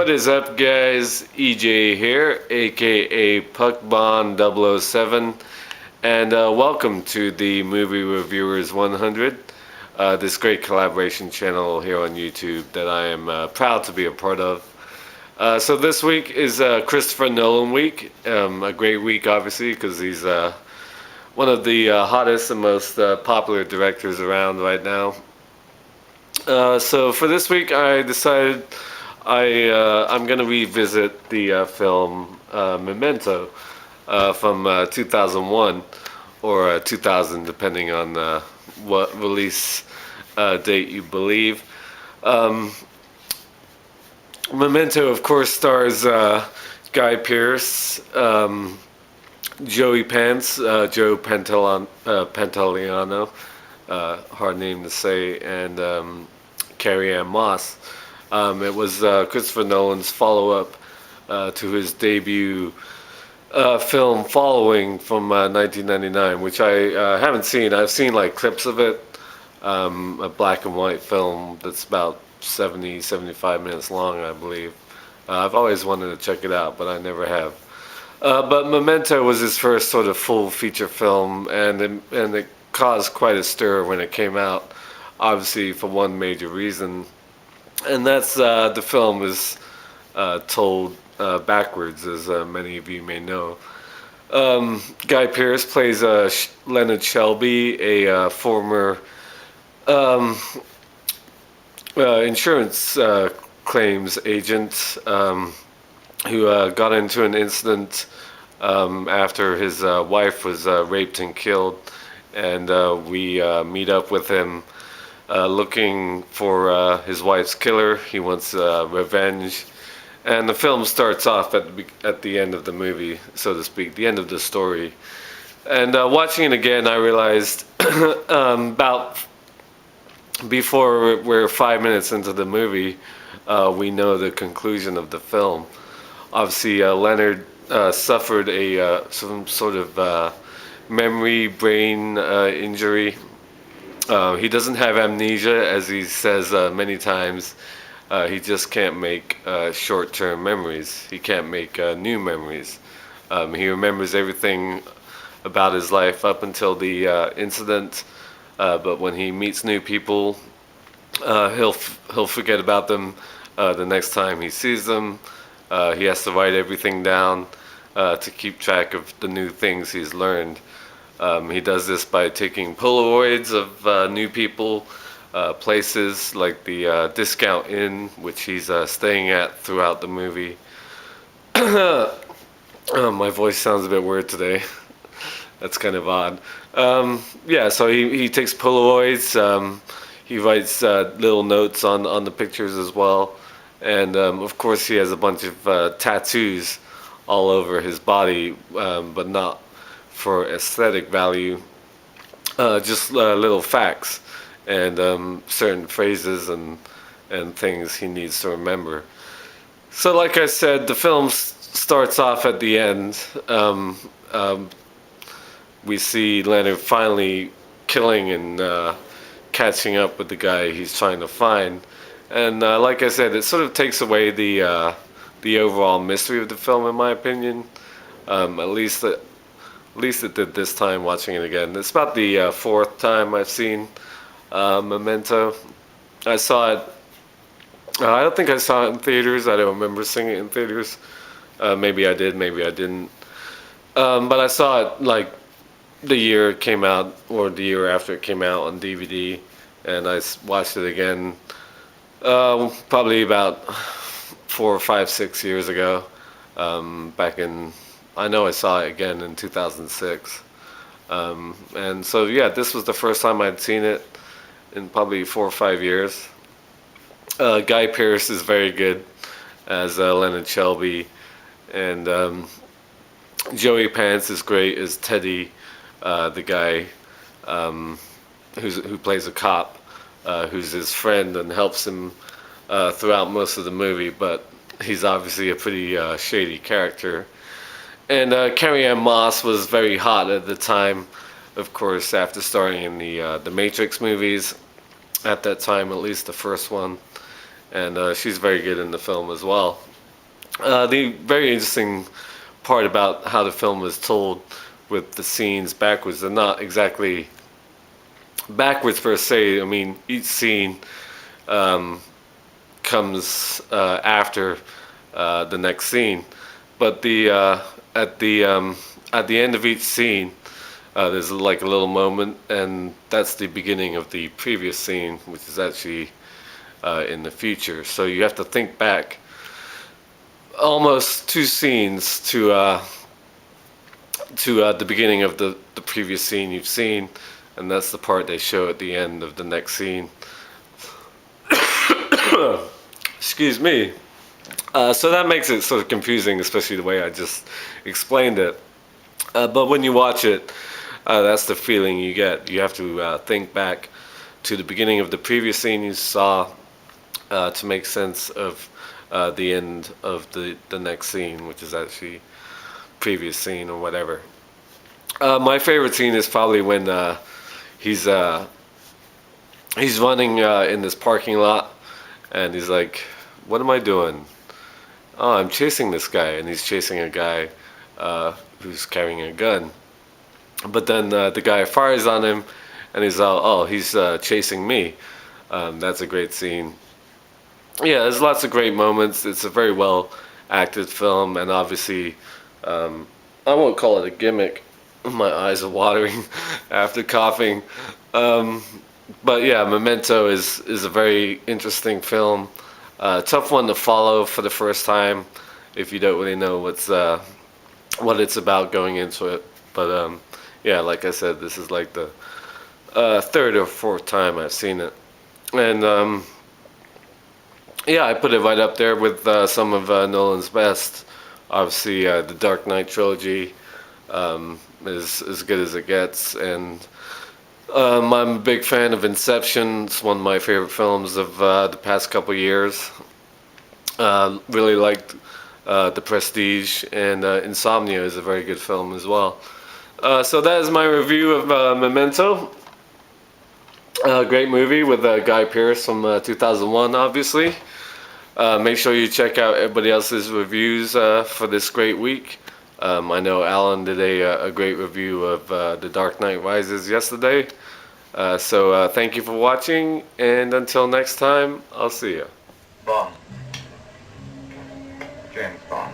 What is up, guys? EJ here, aka Puckbond007, and welcome to the Movie Reviewers 100, this great collaboration channel here on YouTube that I am proud to be a part of. So this week is Christopher Nolan week, a great week obviously because he's one of the hottest and most popular directors around right now. So for this week, I decided I'm going to revisit the film Memento from 2001 or 2000, depending on what release date you believe. Memento, of course, stars Guy Pearce, Joey Pants, Joe Pantoliano, hard name to say, and Carrie-Anne Moss. It was Christopher Nolan's follow-up to his debut film Following from 1999, which I haven't seen. I've seen like clips of it, a black and white film that's about 75 minutes long, I believe. I've always wanted to check it out, but I never have. But Memento was his first sort of full feature film, and it caused quite a stir when it came out, obviously for one major reason, and that's the film is told backwards, as many of you may know. Guy Pearce plays Leonard Shelby, a former insurance claims agent who got into an incident after his wife was raped and killed, and we meet up with him looking for his wife's killer. He wants revenge, and the film starts off at the end of the movie, so to speak, the end of the story. And watching it again, I realized about before we're 5 minutes into the movie, we know the conclusion of the film. Obviously, Leonard suffered some sort of memory brain injury. He doesn't have amnesia, as he says many times. He just can't make short-term memories. He can't make new memories. He remembers everything about his life up until the incident, but when he meets new people, he'll forget about them the next time he sees them. He has to write everything down to keep track of the new things he's learned. He does this by taking Polaroids of new people, places like the Discount Inn, which he's staying at throughout the movie. My voice sounds a bit weird today. That's kind of odd. Yeah, so he takes Polaroids. He writes little notes on the pictures as well. And of course he has a bunch of tattoos all over his body, but not for aesthetic value, just little facts and certain phrases and things he needs to remember. So like I said, the film starts off at the end. We see Leonard finally killing and catching up with the guy he's trying to find. And like I said, it sort of takes away the overall mystery of the film, in my opinion. At least it did this time watching it again. It's about the fourth time I've seen Memento. I saw it. I don't think I saw it in theaters. I don't remember seeing it in theaters. Maybe I did, maybe I didn't. But I saw it like the year it came out, or the year after it came out on DVD, and I watched it again probably about 4 or 5, 6 years ago. Back in, I know I saw it again in 2006. And so yeah, this was the first time I'd seen it in probably 4 or 5 years. Guy Pearce is very good as Leonard Shelby, and Joey Pants is great as Teddy, the guy who plays a cop, who's his friend and helps him throughout most of the movie, but he's obviously a pretty shady character. And Carrie-Anne Moss was very hot at the time, of course, after starring in the Matrix movies, at that time, at least the first one. And she's very good in the film as well. The very interesting part about how the film was told with the scenes backwards, they're not exactly backwards per se. I mean, each scene um, comes after the next scene, but at at the end of each scene, there's like a little moment, and that's the beginning of the previous scene, which is actually in the future. So you have to think back almost two scenes to the beginning of the previous scene you've seen, and that's the part they show at the end of the next scene. Excuse me. So that makes it sort of confusing, especially the way I just explained it. But when you watch it, that's the feeling you get. You have to think back to the beginning of the previous scene you saw to make sense of the end of the next scene, which is actually previous scene or whatever. My favorite scene is probably when he's uh, he's running in this parking lot, and he's like, "What am I doing? Oh, I'm chasing this guy," and he's chasing a guy who's carrying a gun. But then the guy fires on him, and he's all, "Oh, he's chasing me." That's a great scene. Yeah, there's lots of great moments. It's a very well acted film, and obviously, I won't call it a gimmick. My eyes are watering after coughing. Um, but yeah, Memento is a very interesting film. Tough one to follow for the first time if you don't really know what it's about going into it. But yeah, like I said, this is like the third or fourth time I've seen it, and yeah, I put it right up there with some of Nolan's best. Obviously, the Dark Knight trilogy is as good as it gets, and I'm a big fan of Inception. It's one of my favorite films of the past couple years. Really liked The Prestige, and Insomnia is a very good film as well. So that is my review of Memento. Great movie with Guy Pearce from 2001, obviously. Make sure you check out everybody else's reviews for this great week. I know Alan did a great review of The Dark Knight Rises yesterday. So thank you for watching, and until next time, I'll see you. Bond. James Bond.